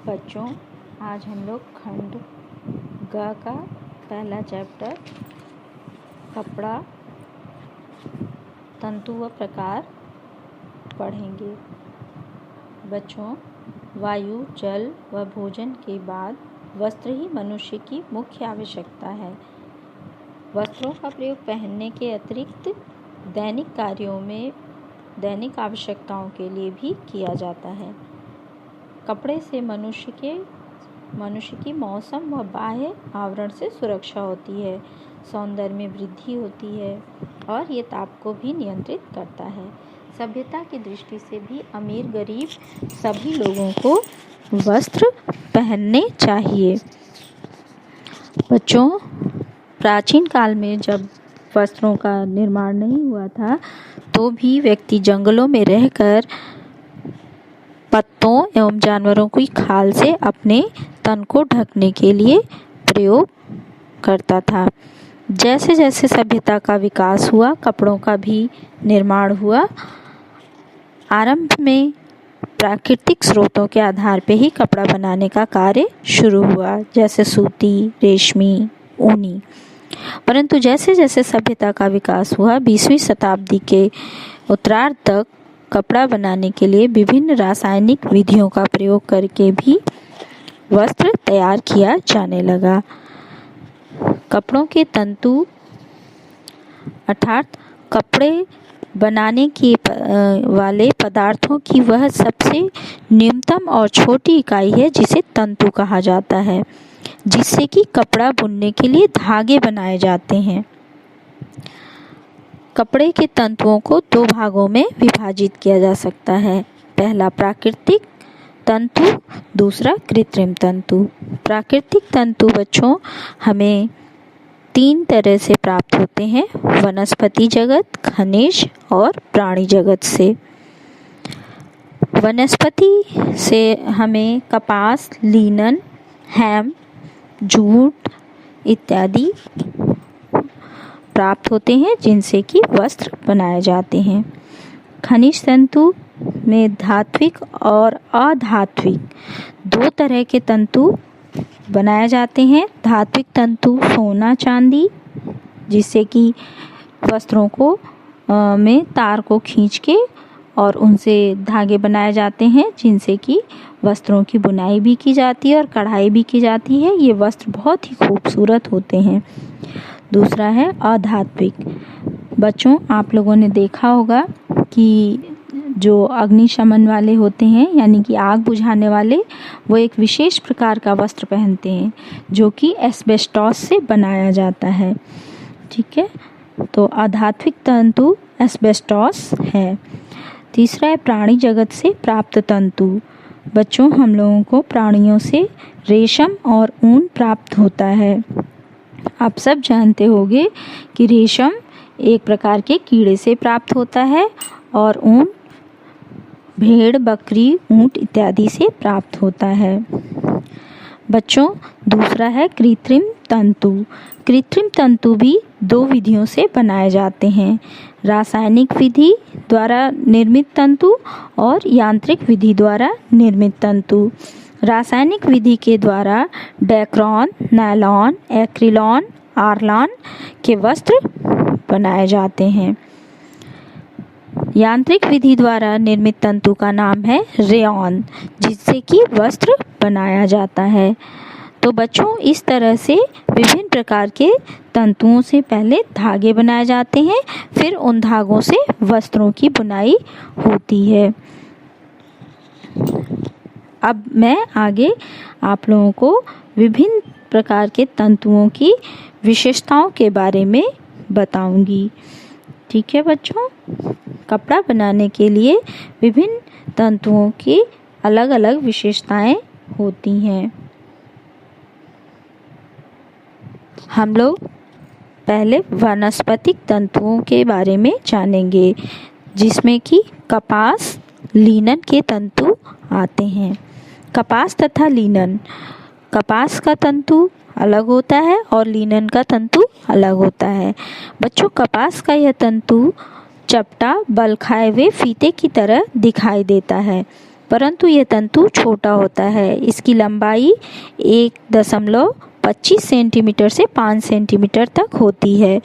बच्चों, आज हम लोग खंड ग का पहला चैप्टर कपड़ा, तंतु व प्रकार पढ़ेंगे। बच्चों, वायु, जल व भोजन के बाद वस्त्र ही मनुष्य की मुख्य आवश्यकता है। वस्त्रों का प्रयोग पहनने के अतिरिक्त दैनिक कार्यों में दैनिक आवश्यकताओं के लिए भी किया जाता है। कपड़े से मनुष्य की मौसम व बाह्य आवरण से सुरक्षा होती है, सौंदर्य में वृद्धि होती है और ये ताप को भी नियंत्रित करता है। सभ्यता की दृष्टि से भी अमीर गरीब सभी लोगों को वस्त्र पहनने चाहिए। बच्चों, प्राचीन काल में जब वस्त्रों का निर्माण नहीं हुआ था तो भी व्यक्ति जंगलों में रहकर पत्तों एवं जानवरों की खाल से अपने तन को ढकने के लिए प्रयोग करता था। जैसे जैसे सभ्यता का विकास हुआ, कपड़ों का भी निर्माण हुआ। आरंभ में प्राकृतिक स्रोतों के आधार पर ही कपड़ा बनाने का कार्य शुरू हुआ, जैसे सूती, रेशमी, ऊनी। परंतु जैसे जैसे सभ्यता का विकास हुआ, 20वीं शताब्दी के उत्तरार्ध तक कपड़ा बनाने के लिए विभिन्न रासायनिक विधियों का प्रयोग करके भी वस्त्र तैयार किया जाने लगा। कपड़ों के तंतु अर्थात कपड़े बनाने के वाले पदार्थों की वह सबसे न्यूनतम और छोटी इकाई है जिसे तंतु कहा जाता है, जिससे कि कपड़ा बुनने के लिए धागे बनाए जाते हैं। कपड़े के तंतुओं को दो भागों में विभाजित किया जा सकता है। पहला प्राकृतिक तंतु, दूसरा कृत्रिम तंतु। प्राकृतिक तंतु बच्चों हमें 3 तरह से प्राप्त होते हैं: वनस्पति जगत, खनिज और प्राणी जगत से। वनस्पति से हमें कपास, लिनन, हेम, जूट इत्यादि प्राप्त होते हैं, जिनसे कि वस्त्र बनाए जाते हैं। खनिज तंतु में धात्विक और अधात्विक 2 तरह के तंतु बनाए जाते हैं। धात्विक तंतु सोना, चांदी, जिससे कि वस्त्रों को में तार को खींच के और उनसे धागे बनाए जाते हैं, जिनसे कि वस्त्रों की बुनाई भी की जाती है और कढ़ाई भी की जाती है। ये वस्त्र बहुत ही खूबसूरत होते हैं। दूसरा है अधात्विक। बच्चों, आप लोगों ने देखा होगा कि जो अग्निशमन वाले होते हैं, यानी कि आग बुझाने वाले, वो एक विशेष प्रकार का वस्त्र पहनते हैं जो कि एस्बेस्टॉस से बनाया जाता है। ठीक है, तो अधात्विक तंतु एस्बेस्टॉस है। तीसरा है प्राणी जगत से प्राप्त तंतु। बच्चों, हम लोगों को प्राणियों से रेशम और ऊन प्राप्त होता है। आप सब जानते होंगे कि रेशम एक प्रकार के कीड़े से प्राप्त होता है और ऊन भेड़, बकरी, ऊंट इत्यादि से प्राप्त होता है। बच्चों, दूसरा है कृत्रिम तंतु। कृत्रिम तंतु भी 2 विधियों से बनाए जाते हैं: रासायनिक विधि द्वारा निर्मित तंतु और यांत्रिक विधि द्वारा निर्मित तंतु। रासायनिक विधि के द्वारा डैक्रॉन, नायलॉन, एक्रिलॉन, आर्लॉन के वस्त्र बनाए जाते हैं। यांत्रिक विधि द्वारा निर्मित तंतु का नाम है रेयॉन, जिससे कि वस्त्र बनाया जाता है। तो बच्चों, इस तरह से विभिन्न प्रकार के तंतुओं से पहले धागे बनाए जाते हैं, फिर उन धागों से वस्त्रों की बुनाई होती है। अब मैं आगे आप लोगों को विभिन्न प्रकार के तंतुओं की विशेषताओं के बारे में बताऊंगी। ठीक है बच्चों, कपड़ा बनाने के लिए विभिन्न तंतुओं की अलग अलग विशेषताएं होती हैं। हम लोग पहले वनस्पतिक तंतुओं के बारे में जानेंगे, जिसमें कि कपास, लिनन के तंतु आते हैं। कपास तथा लिनन, कपास का तंतु अलग होता है और लिनन का तंतु अलग होता है। बच्चों, कपास का यह तंतु चपटा, बल खाए हुए फीते की तरह दिखाई देता है, परंतु यह तंतु छोटा होता है। इसकी लंबाई 1.25 सेंटीमीटर से 5 सेंटीमीटर तक होती है।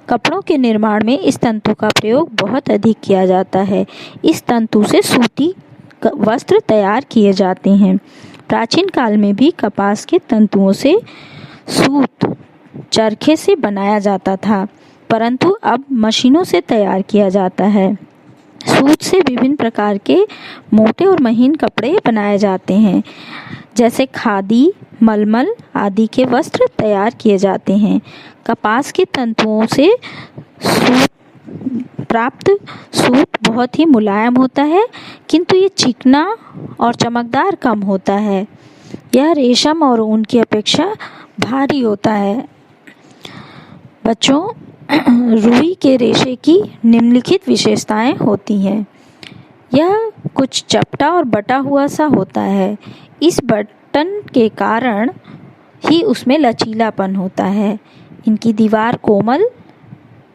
कपड़ों के निर्माण में इस तंतु का प्रयोग बहुत अधिक किया जाता है। इस तंतु से सूती वस्त्र तैयार किए जाते हैं। प्राचीन काल में भी कपास के तंतुओं से सूत चरखे से बनाया जाता था, परंतु अब मशीनों से तैयार किया जाता है। सूत से विभिन्न प्रकार के मोटे और महीन कपड़े बनाए जाते हैं, जैसे खादी, मलमल आदि के वस्त्र तैयार किए जाते हैं। कपास के तंतुओं से प्राप्त सूत बहुत ही मुलायम होता है, किंतु ये चिकना और चमकदार कम होता है। यह रेशम और ऊन की अपेक्षा भारी होता है। बच्चों, रुई के रेशे की निम्नलिखित विशेषताएं होती हैं। यह कुछ चपटा और बटा हुआ सा होता है। इस बटन के कारण ही उसमें लचीलापन होता है। इनकी दीवार कोमल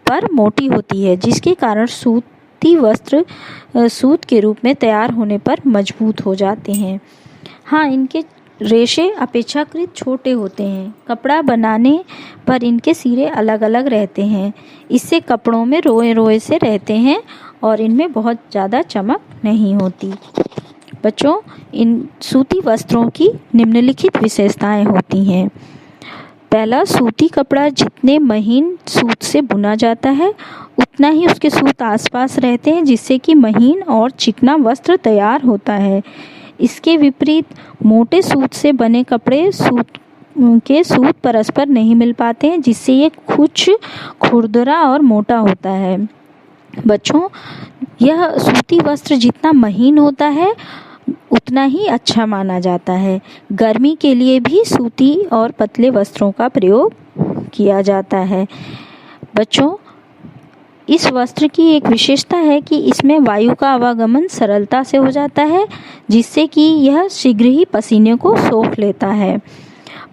पर मोटी होती है, जिसके कारण सूती वस्त्र सूत के रूप में तैयार होने पर मजबूत हो जाते हैं। हाँ, इनके रेशे अपेक्षाकृत छोटे होते हैं। कपड़ा बनाने पर इनके सिरे अलग अलग रहते हैं। इससे कपड़ों में रोए रोए से रहते हैं और इनमें बहुत ज़्यादा चमक नहीं होती। बच्चों, इन सूती वस्त्रों की निम्नलिखित विशेषताएं होती हैं। पहला, सूती कपड़ा जितने महीन सूत से बुना जाता है उतना ही उसके सूत आसपास रहते हैं, जिससे कि महीन और चिकना वस्त्र तैयार होता है। इसके विपरीत मोटे सूत से बने कपड़े सूत परस्पर नहीं मिल पाते हैं, जिससे ये कुछ खुरदरा और मोटा होता है। बच्चों, यह सूती वस्त्र जितना महीन होता है उतना ही अच्छा माना जाता है। गर्मी के लिए भी सूती और पतले वस्त्रों का प्रयोग किया जाता है। बच्चों, इस वस्त्र की एक विशेषता है कि इसमें वायु का आवागमन सरलता से हो जाता है, जिससे कि यह शीघ्र ही पसीने को सोख लेता है।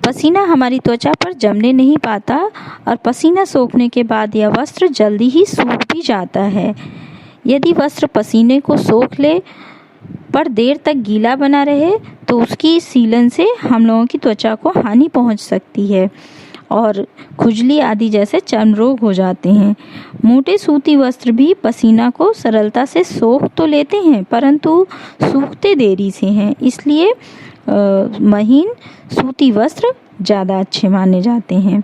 पसीना हमारी त्वचा पर जमने नहीं पाता और पसीना सोखने के बाद यह वस्त्र जल्दी ही सूख भी जाता है। यदि वस्त्र पसीने को सोख ले पर देर तक गीला बना रहे तो उसकी सीलन से हम लोगों की त्वचा को हानि पहुंच सकती है और खुजली आदि जैसे चर्म रोग हो जाते हैं। मोटे सूती वस्त्र भी पसीना को सरलता से सोख तो लेते हैं, परंतु सूखते देरी से हैं, इसलिए महीन सूती वस्त्र ज़्यादा अच्छे माने जाते हैं।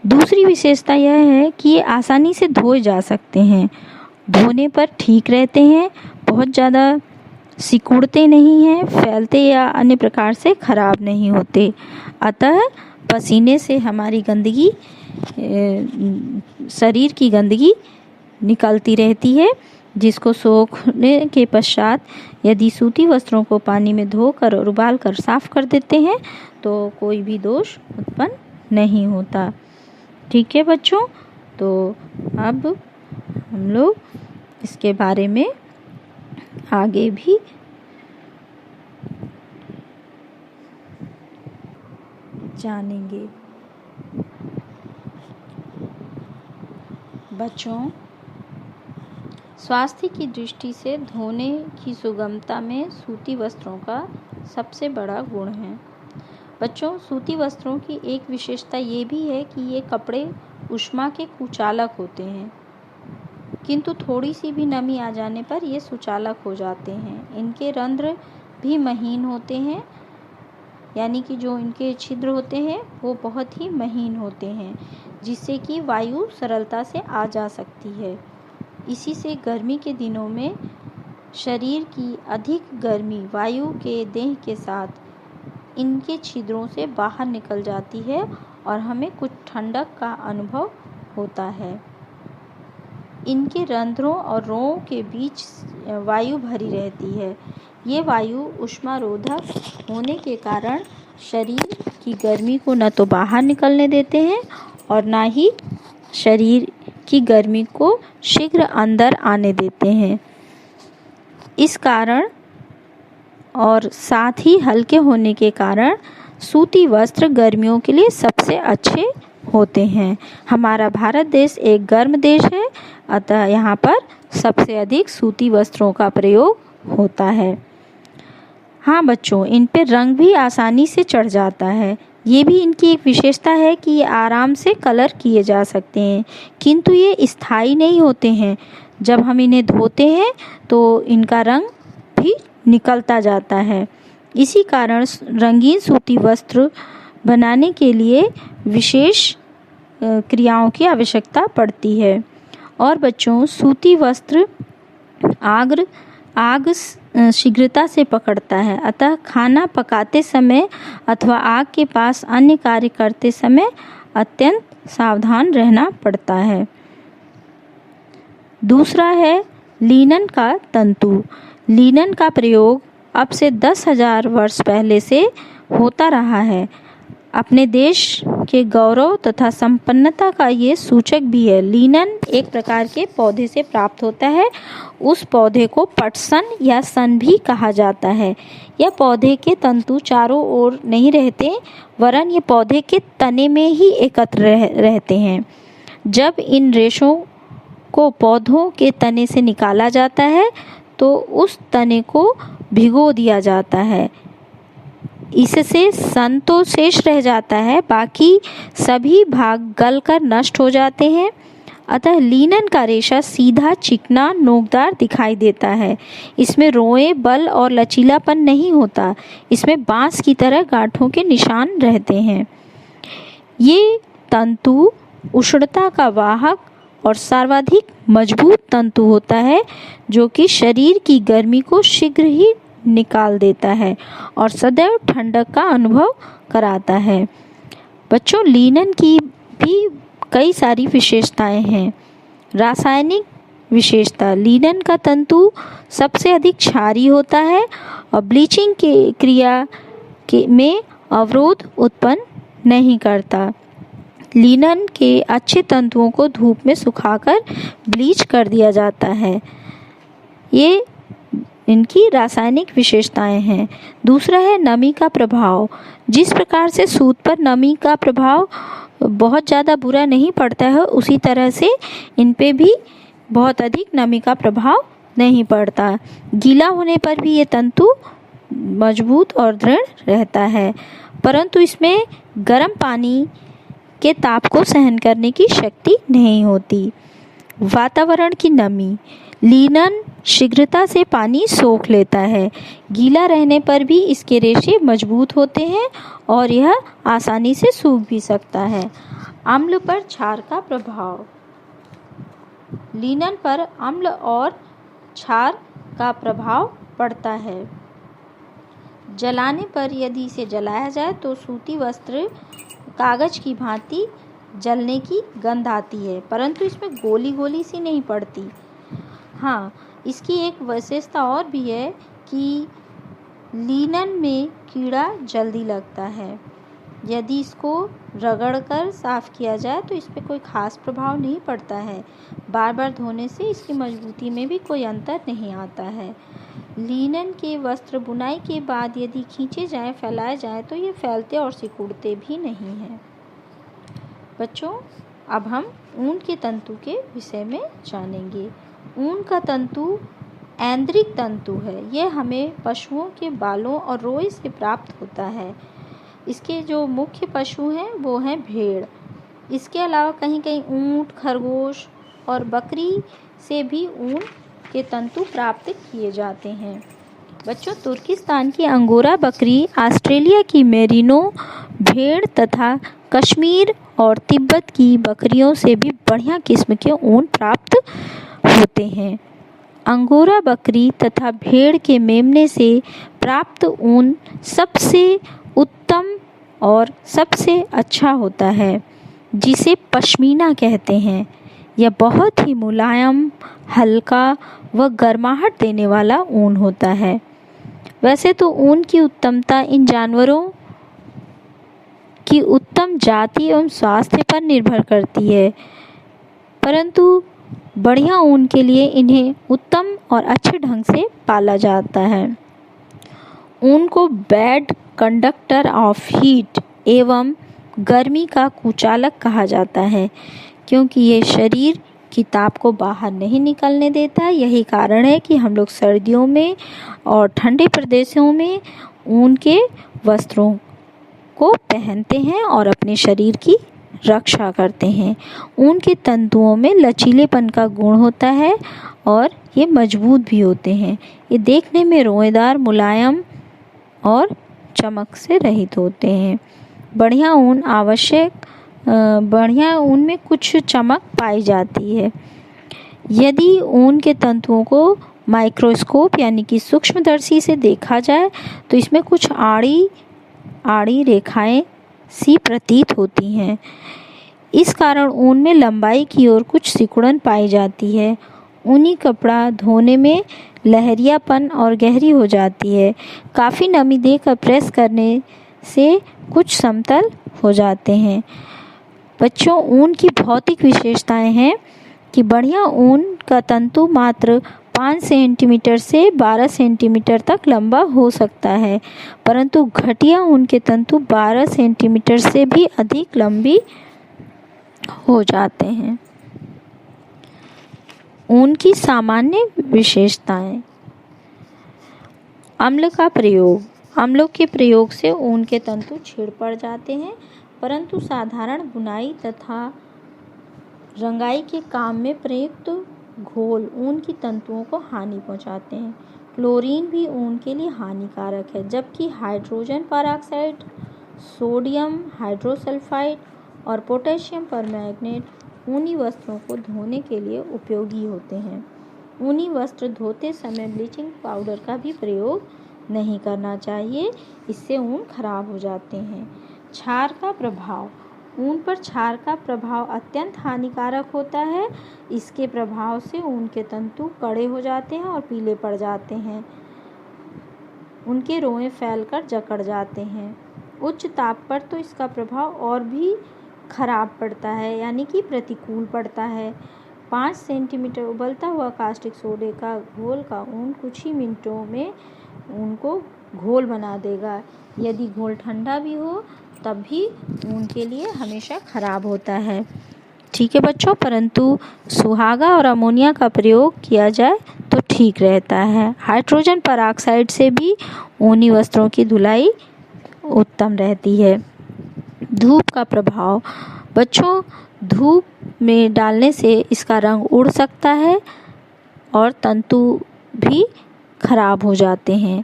दूसरी विशेषता यह है कि ये आसानी से धोए जा सकते हैं। धोने पर ठीक रहते हैं, बहुत ज़्यादा सिकुड़ते नहीं हैं, फैलते या अन्य प्रकार से खराब नहीं होते। अतः पसीने से हमारी गंदगी, शरीर की गंदगी निकलती रहती है, जिसको सोखने के पश्चात यदि सूती वस्त्रों को पानी में धोकर और उबालकर साफ कर देते हैं तो कोई भी दोष उत्पन्न नहीं होता। ठीक है बच्चों, तो अब हम लोग इसके बारे में आगे भी जानेंगे। बच्चों, स्वास्थ्य की दृष्टि से धोने की सुगमता में सूती वस्त्रों का सबसे बड़ा गुण है। बच्चों, सूती वस्त्रों की एक विशेषता ये भी है कि ये कपड़े ऊष्मा के कुचालक होते हैं, किंतु थोड़ी सी भी नमी आ जाने पर ये सुचालक हो जाते हैं। इनके रंध्र भी महीन होते हैं, यानी कि जो इनके छिद्र होते हैं वो बहुत ही महीन होते हैं, जिससे कि वायु सरलता से आ जा सकती है। इसी से गर्मी के दिनों में शरीर की अधिक गर्मी वायु के देह के साथ इनके छिद्रों से बाहर निकल जाती है और हमें कुछ ठंडक का अनुभव होता है। इनके रंध्रों और रोओं के बीच वायु भरी रहती है। ये वायु ऊष्मारोधक होने के कारण शरीर की गर्मी को न तो बाहर निकलने देते हैं और ना ही शरीर की गर्मी को शीघ्र अंदर आने देते हैं। इस कारण और साथ ही हल्के होने के कारण सूती वस्त्र गर्मियों के लिए सबसे अच्छे होते हैं। हमारा भारत देश एक गर्म देश है, अतः यहाँ पर सबसे अधिक सूती वस्त्रों का प्रयोग होता है। हाँ बच्चों, इन पे रंग भी आसानी से चढ़ जाता है। ये भी इनकी एक विशेषता है कि ये आराम से कलर किए जा सकते हैं, किंतु ये स्थायी नहीं होते हैं। जब हम इन्हें धोते हैं तो इनका रंग भी निकलता जाता है। इसी कारण रंगीन सूती वस्त्र बनाने के लिए विशेष क्रियाओं की आवश्यकता पड़ती है। और बच्चों, सूती वस्त्र आग शीघ्रता से पकड़ता है, अतः खाना पकाते समय अथवा आग के पास अन्य कार्य करते समय अत्यंत सावधान रहना पड़ता है। दूसरा है लिनन का तंतु। लिनन का प्रयोग अब से 10,000 वर्ष पहले से होता रहा है। अपने देश के गौरव तथा संपन्नता का ये सूचक भी है। लिनन एक प्रकार के पौधे से प्राप्त होता है। उस पौधे को पटसन या सन भी कहा जाता है। यह पौधे के तंतु चारों ओर नहीं रहते, वरन ये पौधे के तने में ही एकत्र रहते हैं। जब इन रेशों को पौधों के तने से निकाला जाता है तो उस तने को भिगो दिया जाता है। इससे सन तो शेष रह जाता है, बाकी सभी भाग गलकर नष्ट हो जाते हैं। अतः लिनन का रेशा सीधा, चिकना, नोकदार दिखाई देता है। इसमें रोएं, बल और लचीलापन नहीं होता। इसमें बांस की तरह गांठों के निशान रहते हैं। ये तंतु उष्णता का वाहक और सर्वाधिक मजबूत तंतु होता है, जो कि शरीर की गर्मी को शीघ्र ही निकाल देता है और सदैव ठंडक का अनुभव कराता है। बच्चों, लिनन की भी कई सारी विशेषताएं हैं। रासायनिक विशेषता, लिनन का तंतु सबसे अधिक क्षारीय होता है और ब्लीचिंग के क्रिया में अवरोध उत्पन्न नहीं करता। लिनन के अच्छे तंतुओं को धूप में सुखाकर ब्लीच कर दिया जाता है। ये इनकी रासायनिक विशेषताएं हैं। दूसरा है नमी का प्रभाव। जिस प्रकार से सूत पर नमी का प्रभाव बहुत ज़्यादा बुरा नहीं पड़ता है, उसी तरह से इन पे भी बहुत अधिक नमी का प्रभाव नहीं पड़ता। गीला होने पर भी ये तंतु मजबूत और दृढ़ रहता है, परंतु इसमें गर्म पानी के ताप को सहन करने की शक्ति नहीं होती। वातावरण की नमी, लिनन शीघ्रता से पानी सोख लेता है। गीला रहने पर भी इसके रेशे मजबूत होते हैं और यह आसानी से सूख भी सकता है। अम्ल पर क्षार का प्रभाव, लिनन पर अम्ल और क्षार का प्रभाव पड़ता है। जलाने पर यदि इसे जलाया जाए तो सूती वस्त्र कागज की भांति जलने की गंध आती है, परंतु इसमें गोली गोली सी नहीं पड़ती। हाँ, इसकी एक विशेषता और भी है कि लिनन में कीड़ा जल्दी लगता है। यदि इसको रगड़कर साफ किया जाए तो इस पर कोई खास प्रभाव नहीं पड़ता है। बार बार धोने से इसकी मजबूती में भी कोई अंतर नहीं आता है। लिनन के वस्त्र बुनाई के बाद यदि खींचे जाएं, फैलाए जाएं तो ये फैलते और सिकुड़ते भी नहीं हैं। बच्चों, अब हम ऊन के तंतु के विषय में जानेंगे। ऊन का तंतु ऐन्द्रिक तंतु है। यह हमें पशुओं के बालों और रोए से प्राप्त होता है। इसके जो मुख्य पशु हैं वो हैं भेड़। इसके अलावा कहीं कहीं ऊंट, खरगोश और बकरी से भी ऊन के तंतु प्राप्त किए जाते हैं। बच्चों, तुर्किस्तान की अंगोरा बकरी, ऑस्ट्रेलिया की मेरिनो भेड़ तथा कश्मीर और तिब्बत की बकरियों से भी बढ़िया किस्म के ऊन प्राप्त होते हैं। अंगोरा बकरी तथा भेड़ के मेमने से प्राप्त ऊन सबसे उत्तम और सबसे अच्छा होता है, जिसे पश्मीना कहते हैं। यह बहुत ही मुलायम, हल्का व गर्माहट देने वाला ऊन होता है। वैसे तो ऊन की उत्तमता इन जानवरों की उत्तम जाति एवं स्वास्थ्य पर निर्भर करती है, परंतु बढ़िया ऊन के लिए इन्हें उत्तम और अच्छे ढंग से पाला जाता है। ऊन को बैड कंडक्टर ऑफ हीट एवं गर्मी का कुचालक कहा जाता है, क्योंकि ये शरीर की ताप को बाहर नहीं निकलने देता। यही कारण है कि हम लोग सर्दियों में और ठंडे प्रदेशों में ऊन के वस्त्रों को पहनते हैं और अपने शरीर की रक्षा करते हैं। ऊन के तंतुओं में लचीलेपन का गुण होता है और ये मजबूत भी होते हैं। ये देखने में रोएदार, मुलायम और चमक से रहित होते हैं। बढ़िया ऊन में कुछ चमक पाई जाती है। यदि ऊन के तंतुओं को माइक्रोस्कोप यानी कि सूक्ष्मदर्शी से देखा जाए तो इसमें कुछ आड़ी रेखाएं सी प्रतीत होती हैं। इस कारण ऊन में लंबाई की ओर कुछ सिकुड़न पाई जाती है। ऊनी कपड़ा धोने में लहरियापन और गहरी हो जाती है। काफ़ी नमी देकर प्रेस करने से कुछ समतल हो जाते हैं। बच्चों, ऊन की भौतिक विशेषताएं हैं कि बढ़िया ऊन का तंतु मात्र 5 सेंटीमीटर से 12 सेंटीमीटर तक लंबा हो सकता है, परंतु घटिया ऊन के तंतु 12 सेंटीमीटर से भी अधिक लंबी हो जाते हैं। ऊन की सामान्य विशेषताएं। अम्ल का प्रयोग। अम्लों के प्रयोग से ऊन के तंतु छिड़ पड़ जाते हैं, परंतु साधारण बुनाई तथा रंगाई के काम में प्रयुक्त घोल ऊन की तंतुओं को हानि पहुंचाते हैं। क्लोरीन भी ऊन के लिए हानिकारक है, जबकि हाइड्रोजन परऑक्साइड, सोडियम हाइड्रोसल्फाइड और पोटेशियम परमैंगनेट ऊनी वस्त्रों को धोने के लिए उपयोगी होते हैं। ऊनी वस्त्र धोते समय ब्लीचिंग पाउडर का भी प्रयोग नहीं करना चाहिए, इससे ऊन खराब हो जाते हैं। क्षार का प्रभाव। ऊन पर क्षार का प्रभाव अत्यंत हानिकारक होता है। इसके प्रभाव से ऊन के तंतु कड़े हो जाते हैं और पीले पड़ जाते हैं। उनके रोएं फैलकर जकड़ जाते हैं। उच्च ताप पर तो इसका प्रभाव और भी खराब पड़ता है, यानी कि प्रतिकूल पड़ता है। 5 सेंटीमीटर उबलता हुआ कास्टिक सोडे का घोल का ऊन कुछ ही मिनटों में उनको घोल बना देगा। यदि घोल ठंडा भी हो तब भी ऊन के लिए हमेशा खराब होता है। ठीक है बच्चों, परंतु सुहागा और अमोनिया का प्रयोग किया जाए तो ठीक रहता है। हाइड्रोजन परऑक्साइड से भी ऊनी वस्त्रों की धुलाई उत्तम रहती है। धूप का प्रभाव। बच्चों, धूप में डालने से इसका रंग उड़ सकता है और तंतु भी खराब हो जाते हैं।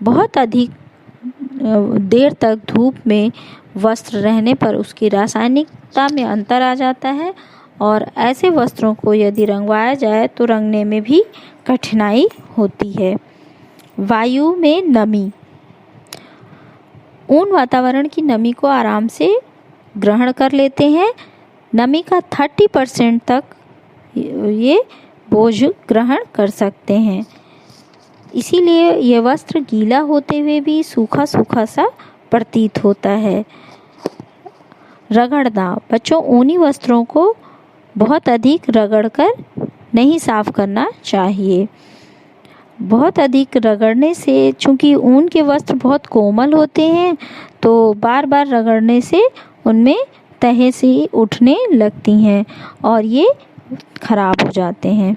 बहुत अधिक देर तक धूप में वस्त्र रहने पर उसकी रासायनिकता में अंतर आ जाता है और ऐसे वस्त्रों को यदि रंगवाया जाए तो रंगने में भी कठिनाई होती है। वायु में नमी। ऊन वातावरण की नमी को आराम से ग्रहण कर लेते हैं। नमी का 30% तक ये बोझ ग्रहण कर सकते हैं। इसीलिए ये वस्त्र गीला होते हुए भी सूखा सूखा सा प्रतीत होता है। रगड़ना। बच्चों, ऊनी वस्त्रों को बहुत अधिक रगड़कर नहीं साफ करना चाहिए। बहुत अधिक रगड़ने से, चूँकि ऊन के वस्त्र बहुत कोमल होते हैं, तो बार बार रगड़ने से उनमें तहें सी उठने लगती हैं और ये खराब हो जाते हैं।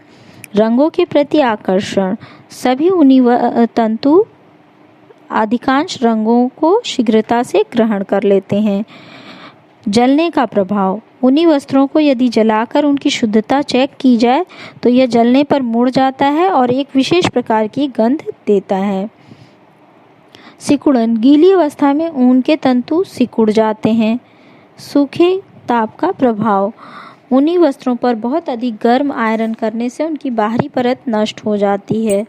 रंगों के प्रति आकर्षण। सभी ऊनी तंतु अधिकांश रंगों को शीघ्रता से ग्रहण कर लेते हैं। जलने का प्रभाव। ऊनी वस्त्रों को यदि जलाकर उनकी शुद्धता चेक की जाए तो यह जलने पर मुड़ जाता है और एक विशेष प्रकार की गंध देता है। सिकुड़न। गीली अवस्था में ऊन के तंतु सिकुड़ जाते हैं। सूखे ताप का प्रभाव। ऊनी वस्त्रों पर बहुत अधिक गर्म आयरन करने से उनकी बाहरी परत नष्ट हो जाती है,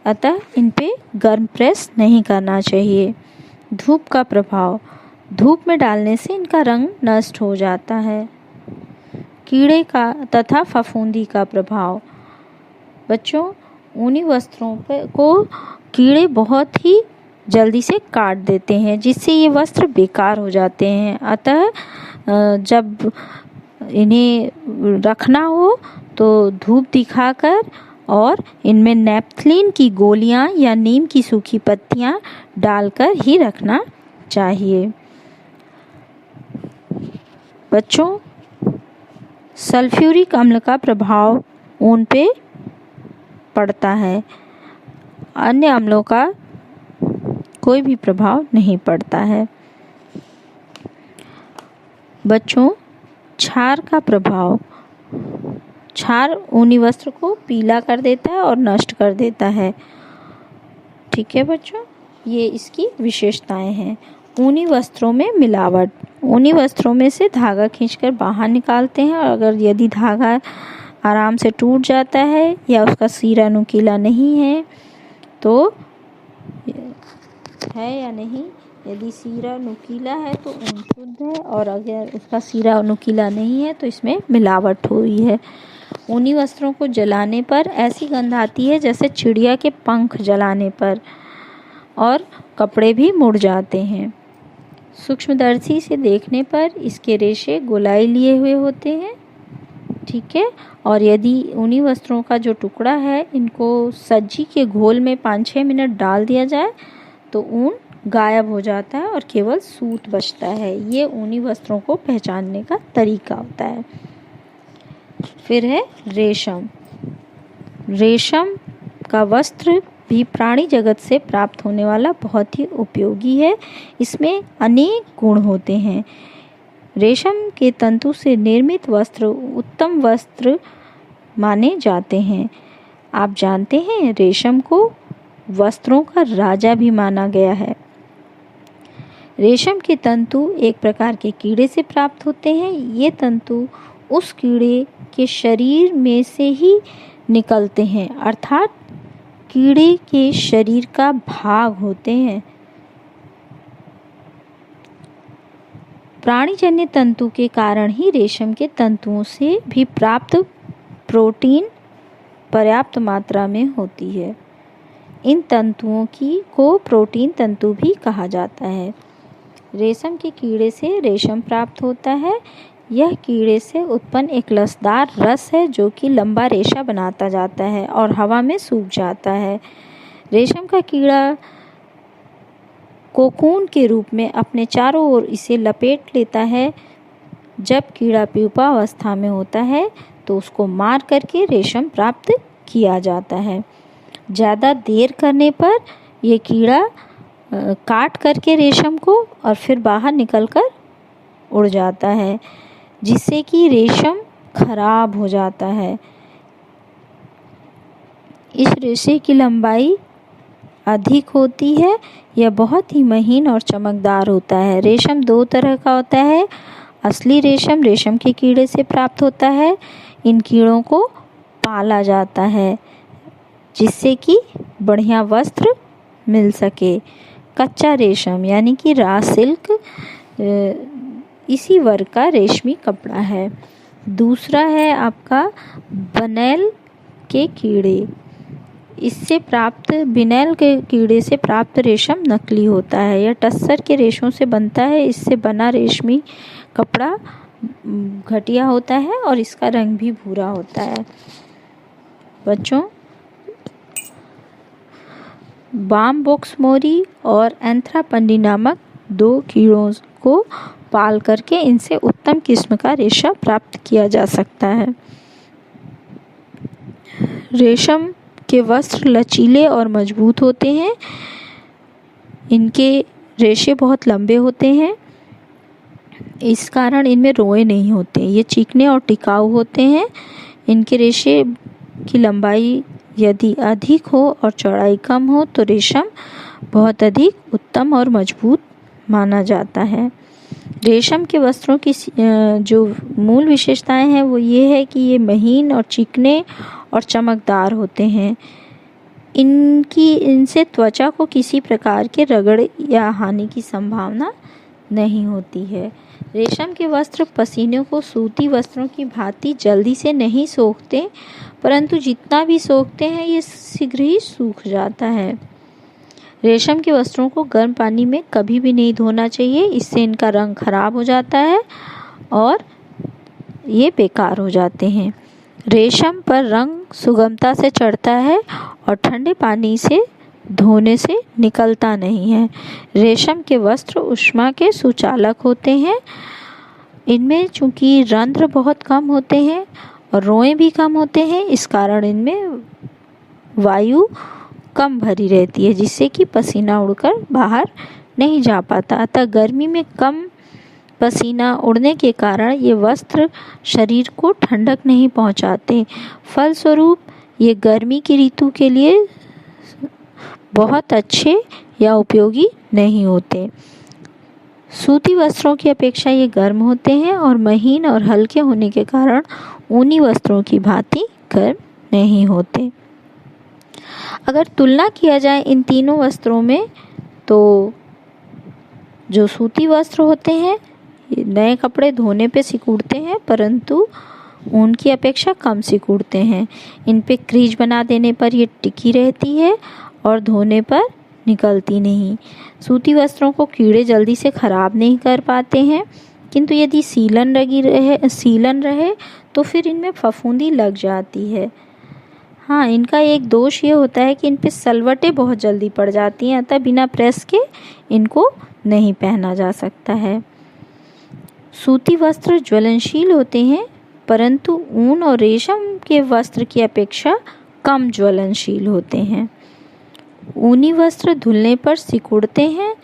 अतः इन पे गर्म प्रेस नहीं करना चाहिए। धूप का प्रभाव। धूप में डालने से इनका रंग नष्ट हो जाता है। कीड़े का तथा फफूंदी का प्रभाव। बच्चों, ऊनी वस्त्रों को कीड़े बहुत ही जल्दी से काट देते हैं, जिससे ये वस्त्र बेकार हो जाते हैं। अतः जब इन्हें रखना हो तो धूप दिखाकर और इनमें नेपथलीन की गोलियां या नीम की सूखी पत्तियां डालकर ही रखना चाहिए। बच्चों, सल्फ्यूरिक अम्ल का प्रभाव ऊन पे पड़ता है, अन्य अम्लों का कोई भी प्रभाव नहीं पड़ता है। बच्चों, क्षार का प्रभाव। क्षार ऊनी वस्त्र को पीला कर देता है और नष्ट कर देता है। ठीक है बच्चों, ये इसकी विशेषताएं हैं। ऊनी वस्त्रों में मिलावट। ऊनी वस्त्रों में से धागा खींचकर बाहर निकालते हैं, और अगर यदि धागा आराम से टूट जाता है या उसका सिरा नुकीला नहीं है तो है या नहीं, यदि सिरा नुकीला है तो ऊन शुद्ध है, और अगर उसका सिरा नुकीला नहीं है तो इसमें मिलावट हुई है। ऊनी वस्त्रों को जलाने पर ऐसी गंध आती है जैसे चिड़िया के पंख जलाने पर, और कपड़े भी मुड़ जाते हैं। सूक्ष्मदर्शी से देखने पर इसके रेशे गोलाई लिए हुए होते हैं। ठीक है, और यदि ऊनी वस्त्रों का जो टुकड़ा है इनको सज्जी के घोल में 5-6 मिनट डाल दिया जाए तो ऊन गायब हो जाता है और केवल सूत बचता है। ये ऊनी वस्त्रों को पहचानने का तरीका होता है। फिर है रेशम। रेशम का वस्त्र भी प्राणी जगत से प्राप्त होने वाला बहुत ही उपयोगी है। इसमें अनेक गुण होते हैं। रेशम के तंतु से निर्मित वस्त्र उत्तम वस्त्र माने जाते हैं। आप जानते हैं, रेशम को वस्त्रों का राजा भी माना गया है। रेशम के तंतु एक प्रकार के कीड़े से प्राप्त होते हैं। ये तंतु उस कीड़े के शरीर में से ही निकलते हैं, अर्थात कीड़े के शरीर का भाग होते हैं। प्राणीजन्य तंतु के कारण ही रेशम के तंतुओं से भी प्राप्त प्रोटीन पर्याप्त मात्रा में होती है। इन तंतुओं को प्रोटीन तंतु भी कहा जाता है। रेशम के कीड़े से रेशम प्राप्त होता है। यह कीड़े से उत्पन्न एक लसदार रस है जो कि लंबा रेशा बनाता जाता है और हवा में सूख जाता है। रेशम का कीड़ा कोकून के रूप में अपने चारों ओर इसे लपेट लेता है। जब कीड़ा प्यूपावस्था में होता है तो उसको मार करके रेशम प्राप्त किया जाता है। ज़्यादा देर करने पर यह कीड़ा काट करके रेशम को और फिर बाहर निकलकर उड़ जाता है, जिससे कि रेशम खराब हो जाता है। इस रेशे की लंबाई अधिक होती है। यह बहुत ही महीन और चमकदार होता है। रेशम 2 तरह का होता है। असली रेशम रेशम के कीड़े से प्राप्त होता है। इन कीड़ों को पाला जाता है जिससे कि बढ़िया वस्त्र मिल सके। कच्चा रेशम यानी कि रॉ सिल्क इसी वर्ग का रेशमी कपड़ा है। दूसरा है आपका बनेल के कीड़े। इससे प्राप्त बिनेल के कीड़े से प्राप्त रेशम नकली होता है। यह टस्सर के रेशों से बनता है। इससे बना रेशमी कपड़ा घटिया होता है और इसका रंग भी भूरा होता है। बच्चों, बामबॉक्स मोरी और एंथ्रापंडी नामक 2 कीड़ों को पाल करके इनसे उत्तम किस्म का रेशा प्राप्त किया जा सकता है। रेशम के वस्त्र लचीले और मजबूत होते हैं। इनके रेशे बहुत लंबे होते हैं, इस कारण इनमें रोए नहीं होते। ये चिकने और टिकाऊ होते हैं। इनके रेशे की लंबाई यदि अधिक हो और चौड़ाई कम हो तो रेशम बहुत अधिक उत्तम और मजबूत माना जाता है। रेशम के वस्त्रों की जो मूल विशेषताएं हैं वो ये है कि ये महीन और चिकने और चमकदार होते हैं। इनसे त्वचा को किसी प्रकार के रगड़ या हानि की संभावना नहीं होती है। रेशम के वस्त्र पसीने को सूती वस्त्रों की भांति जल्दी से नहीं सोखते, परंतु जितना भी सोखते हैं ये शीघ्र ही सूख जाता है। रेशम के वस्त्रों को गर्म पानी में कभी भी नहीं धोना चाहिए, इससे इनका रंग खराब हो जाता है और ये बेकार हो जाते हैं। रेशम पर रंग सुगमता से चढ़ता है और ठंडे पानी से धोने से निकलता नहीं है। रेशम के वस्त्र ऊष्मा के सुचालक होते हैं। इनमें चूंकि रंध्र बहुत कम होते हैं और रोएं भी कम होते हैं, इस कारण इनमें वायु कम भरी रहती है, जिससे कि पसीना उड़कर बाहर नहीं जा पाता। अतः गर्मी में कम पसीना उड़ने के कारण ये वस्त्र शरीर को ठंडक नहीं पहुंचाते। फलस्वरूप ये गर्मी की ऋतु के लिए बहुत अच्छे या उपयोगी नहीं होते। सूती वस्त्रों की अपेक्षा ये गर्म होते हैं और महीन और हल्के होने के कारण ऊनी वस्त्रों की भांति गर्म नहीं होते। अगर तुलना किया जाए इन तीनों वस्त्रों में, तो जो सूती वस्त्र होते हैं ये नए कपड़े धोने पे सिकुड़ते हैं, परंतु ऊन की अपेक्षा कम सिकुड़ते हैं। इन पे क्रीज बना देने पर ये टिकी रहती है और धोने पर निकलती नहीं। सूती वस्त्रों को कीड़े जल्दी से खराब नहीं कर पाते हैं, किंतु यदि सीलन रहे तो फिर इनमें फफूंदी लग जाती है। हाँ, इनका एक दोष ये होता है कि इन पे सलवटें बहुत जल्दी पड़ जाती हैं, अतः बिना प्रेस के इनको नहीं पहना जा सकता है। सूती वस्त्र ज्वलनशील होते हैं, परंतु ऊन और रेशम के वस्त्र की अपेक्षा कम ज्वलनशील होते हैं। ऊनी वस्त्र धुलने पर सिकुड़ते हैं,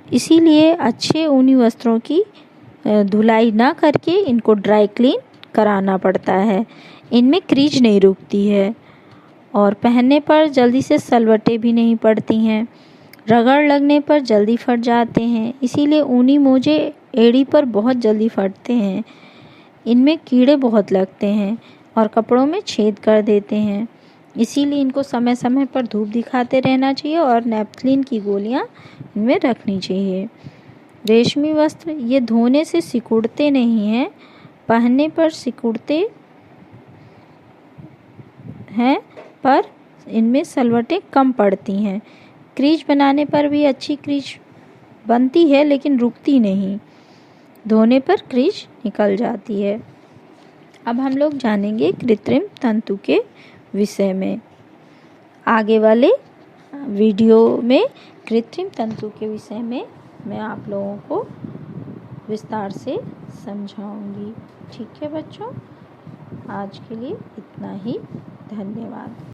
इसीलिए अच्छे ऊनी वस्त्रों की धुलाई ना करके इनको ड्राई क्लीन कराना पड़ता है। इनमें क्रीज नहीं रुकती है और पहनने पर जल्दी से सलवटें भी नहीं पड़ती हैं। रगड़ लगने पर जल्दी फट जाते हैं, इसीलिए ऊनी मोजे एड़ी पर बहुत जल्दी फटते हैं। इनमें कीड़े बहुत लगते हैं और कपड़ों में छेद कर देते हैं, इसीलिए इनको समय समय पर धूप दिखाते रहना चाहिए और नेपथलीन की गोलियां इनमें रखनी चाहिए। रेशमी वस्त्र ये धोने से सिकुड़ते नहीं हैं, पहनने पर सिकुड़ते हैं, पर इनमें सलवटें कम पड़ती हैं। क्रीज बनाने पर भी अच्छी क्रीज बनती है, लेकिन रुकती नहीं, धोने पर क्रीज निकल जाती है। अब हम लोग जानेंगे कृत्रिम तंतु के विषय में। आगे वाले वीडियो में कृत्रिम तंतु के विषय में मैं आप लोगों को विस्तार से समझाऊंगी। ठीक है बच्चों, आज के लिए इतना ही। धन्यवाद।